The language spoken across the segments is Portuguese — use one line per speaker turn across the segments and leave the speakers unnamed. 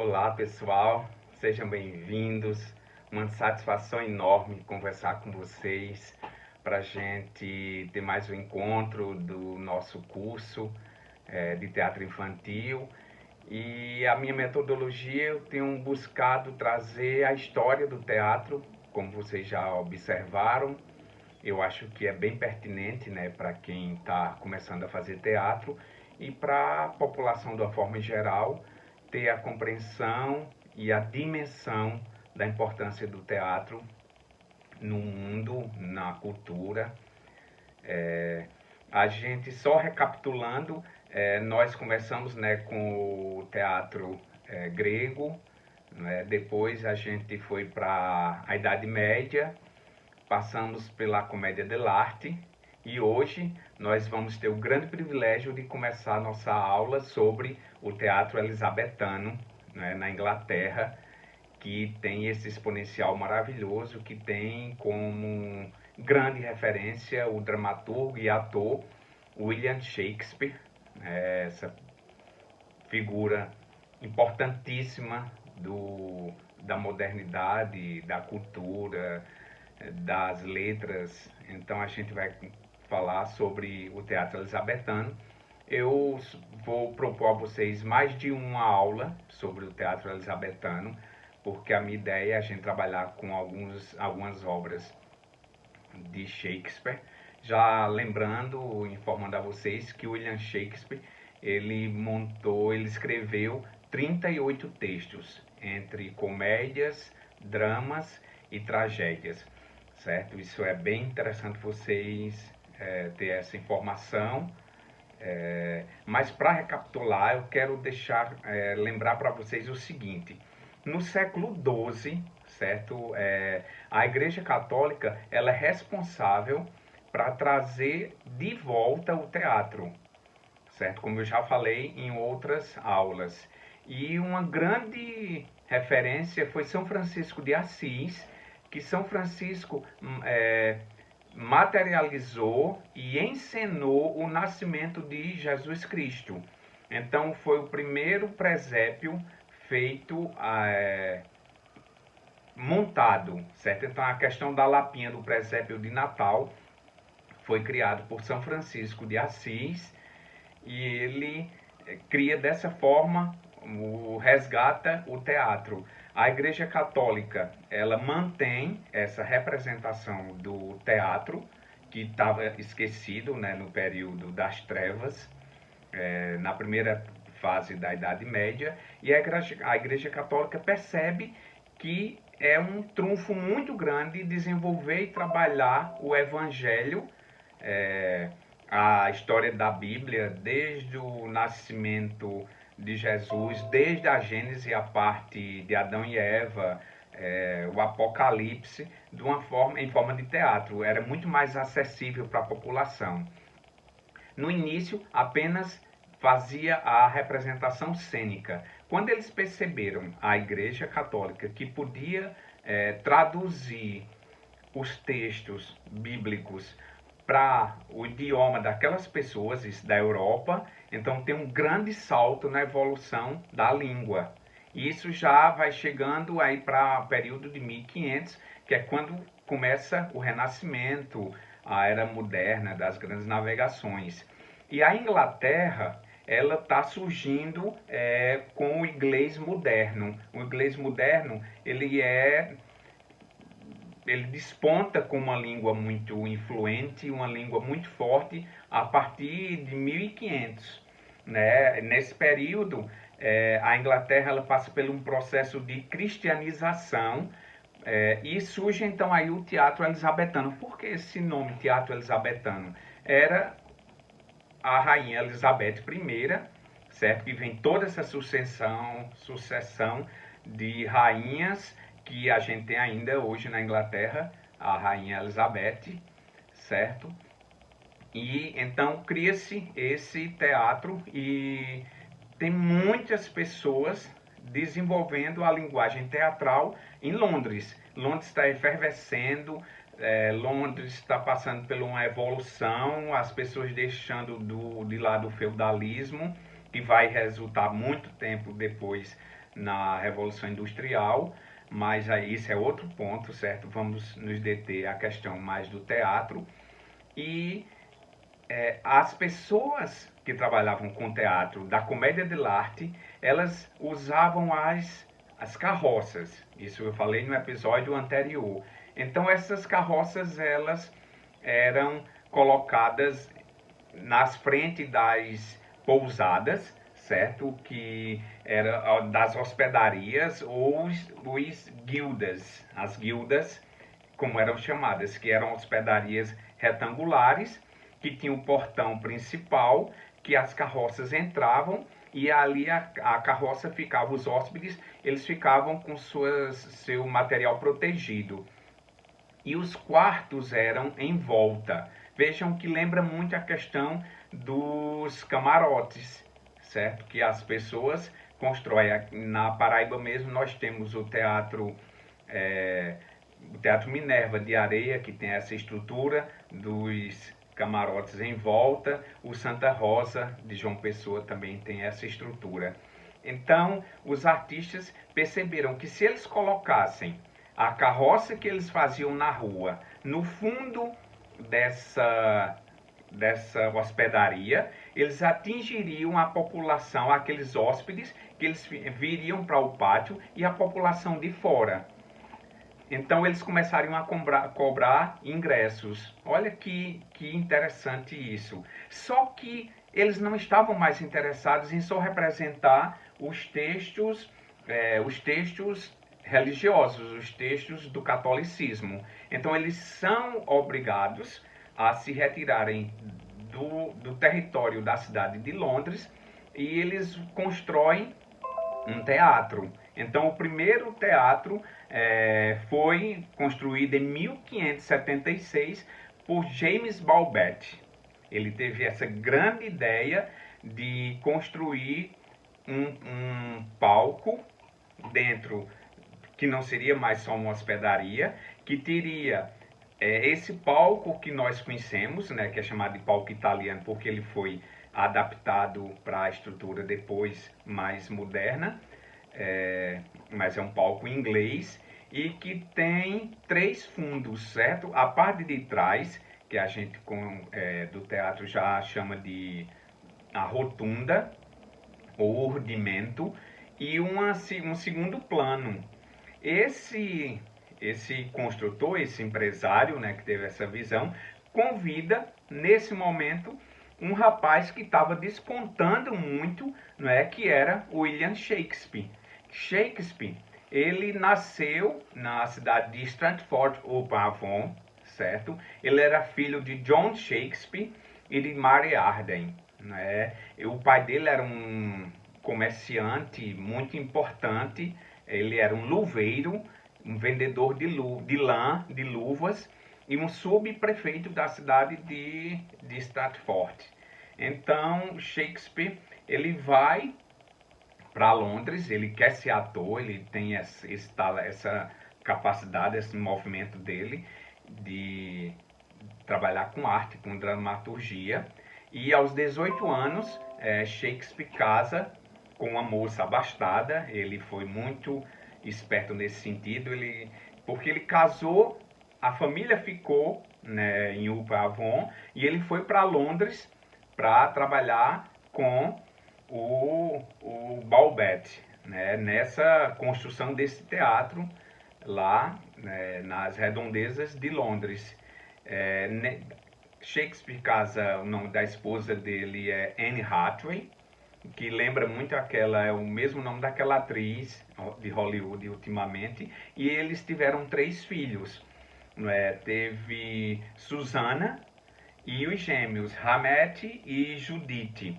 Olá pessoal, sejam bem-vindos. Uma satisfação enorme conversar com vocês para a gente ter mais um encontro do nosso curso de teatro infantil. E a minha metodologia, eu tenho buscado trazer a história do teatro, como vocês já observaram. Eu acho que é bem pertinente, né, para quem está começando a fazer teatro e para a população de uma forma geral ter a compreensão e a dimensão da importância do teatro no mundo, na cultura. A gente, só recapitulando, nós começamos, né, com o teatro grego, né? Depois a gente foi para a Idade Média, passamos pela comédia dell'arte e hoje nós vamos ter o grande privilégio de começar a nossa aula sobre o teatro elisabetano, né, na Inglaterra, que tem esse exponencial maravilhoso, que tem como grande referência o dramaturgo e ator William Shakespeare, essa figura importantíssima da modernidade, da cultura, das letras. Então a gente vai falar sobre o teatro elisabetano. Eu vou propor a vocês mais de uma aula sobre o teatro elisabetano, porque a minha ideia é a gente trabalhar com algumas obras de Shakespeare. Já lembrando, informando a vocês que William Shakespeare, ele escreveu 38 textos, entre comédias, dramas e tragédias, certo? Isso é bem interessante vocês ter essa informação. Mas para recapitular, eu quero lembrar para vocês o seguinte: no século XII, certo? A Igreja Católica ela é responsável para trazer de volta o teatro, certo? Como eu já falei em outras aulas. E uma grande referência foi São Francisco de Assis, que São Francisco materializou e encenou o nascimento de Jesus Cristo. Então foi o primeiro presépio feito, montado, certo? Então a questão da lapinha do presépio de Natal foi criado por São Francisco de Assis e ele cria dessa forma, resgata o teatro. A Igreja Católica ela mantém essa representação do teatro que estava esquecido, né, no período das trevas, na primeira fase da Idade Média, e a Igreja Católica percebe que é um trunfo muito grande desenvolver e trabalhar o Evangelho, a história da Bíblia, desde o nascimento de Jesus, desde a Gênese, a parte de Adão e Eva, o Apocalipse, em forma de teatro. Era muito mais acessível para a população. No início, apenas fazia a representação cênica. Quando eles perceberam, a Igreja Católica, que podia traduzir os textos bíblicos para o idioma daquelas pessoas da Europa, então tem um grande salto na evolução da língua. Isso já vai chegando aí para o período de 1500, que é quando começa o Renascimento, a era moderna das grandes navegações. E a Inglaterra, ela está surgindo com o inglês moderno. O inglês moderno, ele desponta com uma língua muito influente, uma língua muito forte a partir de 1500. Né? Nesse período, a Inglaterra ela passa por um processo de cristianização, e surge então aí o teatro elisabetano. Por que esse nome, teatro elisabetano? Era a rainha Elizabeth I, certo? Que vem toda essa sucessão de rainhas que a gente tem ainda hoje na Inglaterra, a rainha Elizabeth, certo? E então cria-se esse teatro e tem muitas pessoas desenvolvendo a linguagem teatral em Londres. Londres está efervescendo, Londres está passando por uma evolução, as pessoas deixando de lado o feudalismo, que vai resultar muito tempo depois na Revolução Industrial, mas aí isso é outro ponto, certo? Vamos nos deter à questão mais do teatro. E as pessoas que trabalhavam com teatro da comédia dell'arte, elas usavam as carroças. Isso eu falei no episódio anterior. Então essas carroças, elas eram colocadas nas frentes das pousadas, certo? Que era das hospedarias ou os guildas, as guildas, como eram chamadas, que eram hospedarias retangulares, que tinha o portão principal, que as carroças entravam e ali a carroça ficava, os hóspedes, eles ficavam com seu material protegido. E os quartos eram em volta. Vejam que lembra muito a questão dos camarotes, certo? Que as pessoas constroem. Na Paraíba mesmo nós temos o Teatro Minerva de Areia, que tem essa estrutura dos camarotes em volta. O Santa Rosa de João Pessoa também tem essa estrutura. Então, os artistas perceberam que se eles colocassem a carroça que eles faziam na rua no fundo dessa hospedaria, eles atingiriam a população, aqueles hóspedes que eles viriam para o pátio e a população de fora. Então eles começaram a cobrar ingressos. Olha que interessante isso. Só que eles não estavam mais interessados em só representar os textos religiosos, os textos do catolicismo. Então eles são obrigados a se retirarem do território da cidade de Londres e eles constroem um teatro. Então o primeiro teatro foi construído em 1576 por James Balbett. Ele teve essa grande ideia de construir um palco dentro, que não seria mais só uma hospedaria, que teria esse palco que nós conhecemos, né, que é chamado de palco italiano, porque ele foi adaptado para a estrutura depois mais moderna, mas é um palco inglês e que tem 3 fundos, certo? A parte de trás, que a gente do teatro já chama de a rotunda ou urdimento, e um segundo plano. Esse construtor, esse empresário, né, que teve essa visão, convida nesse momento um rapaz que estava despontando muito, não é, que era William Shakespeare. Shakespeare, ele nasceu na cidade de Stratford-upon-Avon, certo? Ele era filho de John Shakespeare e de Mary Arden, né? E o pai dele era um comerciante muito importante. Ele era um luveiro, um vendedor de lã, de luvas, e um subprefeito da cidade de Stratford. Então, Shakespeare, ele vai para Londres, ele quer ser ator, ele tem essa capacidade, esse movimento dele de trabalhar com arte, com dramaturgia. E aos 18 anos, Shakespeare casa com uma moça abastada. Ele foi muito esperto nesse sentido, porque ele casou, a família ficou, né, em Upon-Avon, e ele foi para Londres para trabalhar com o Balbett, né, nessa construção desse teatro lá, né, nas redondezas de Londres. Shakespeare casa, o nome da esposa dele é Anne Hathaway, que lembra muito é o mesmo nome daquela atriz de Hollywood ultimamente, e eles tiveram 3 filhos. Teve Susana e os gêmeos Hamlet e Judith.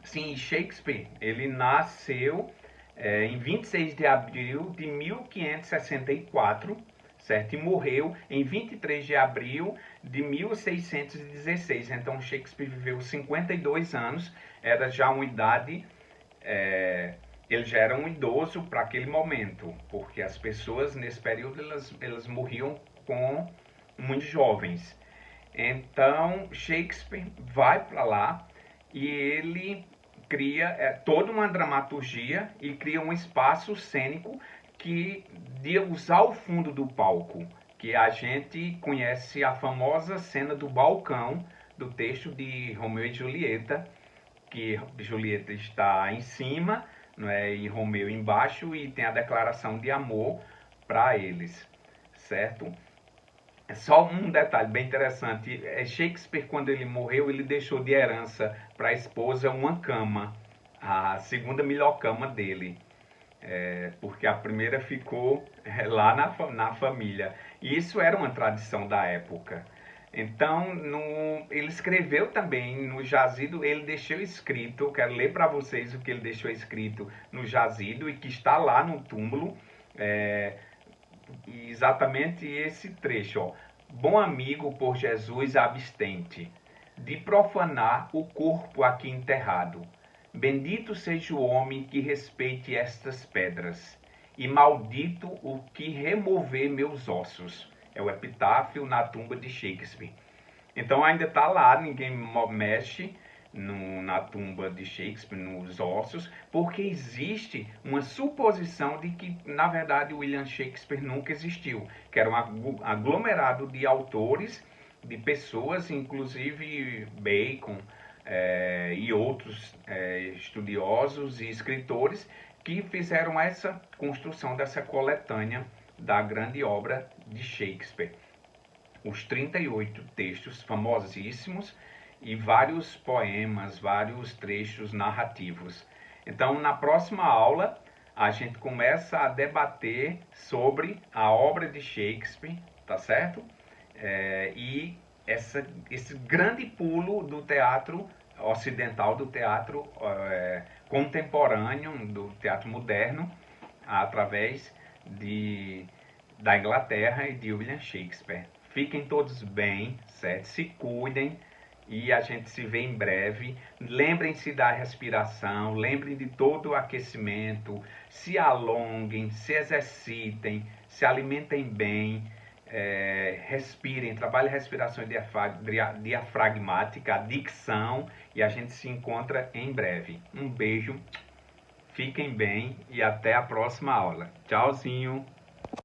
Sim, Shakespeare, ele nasceu em 26 de abril de 1564, certo? E morreu em 23 de abril de 1616. Então Shakespeare viveu 52 anos, era já uma idade, ele já era um idoso para aquele momento, porque as pessoas nesse período elas morriam muito jovens. Então Shakespeare vai para lá e ele cria toda uma dramaturgia e cria um espaço cênico de usar o fundo do palco, que a gente conhece a famosa cena do balcão do texto de Romeu e Julieta, que Julieta está em cima, não é, e Romeu embaixo, e tem a declaração de amor para eles, certo? Só um detalhe bem interessante, Shakespeare, quando ele morreu, ele deixou de herança para a esposa uma cama, a segunda melhor cama dele, porque a primeira ficou lá na família. E isso era uma tradição da época. Então, ele escreveu também no jazido, ele deixou escrito, quero ler para vocês o que ele deixou escrito no jazido e que está lá no túmulo, exatamente esse trecho, ó. Bom amigo, por Jesus abstente de profanar o corpo aqui enterrado. Bendito seja o homem que respeite estas pedras, e maldito o que remover meus ossos. É o epitáfio na tumba de Shakespeare. Então ainda está lá, ninguém mexe na tumba de Shakespeare, nos ossos, porque existe uma suposição de que, na verdade, William Shakespeare nunca existiu, que era um aglomerado de autores, de pessoas, inclusive Bacon e outros estudiosos e escritores, que fizeram essa construção dessa coletânea da grande obra de Shakespeare. Os 38 textos famosíssimos e vários poemas, vários trechos narrativos. Então, na próxima aula, a gente começa a debater sobre a obra de Shakespeare, tá certo? E esse grande pulo do teatro ocidental, do teatro contemporâneo, do teatro moderno, através da Inglaterra e de William Shakespeare. Fiquem todos bem, certo? Se cuidem e a gente se vê em breve. Lembrem-se da respiração, lembrem de todo o aquecimento, se alonguem, se exercitem, se alimentem bem, respirem, trabalhem respiração diafragmática, a dicção, e a gente se encontra em breve. Um beijo, fiquem bem e até a próxima aula. Tchauzinho!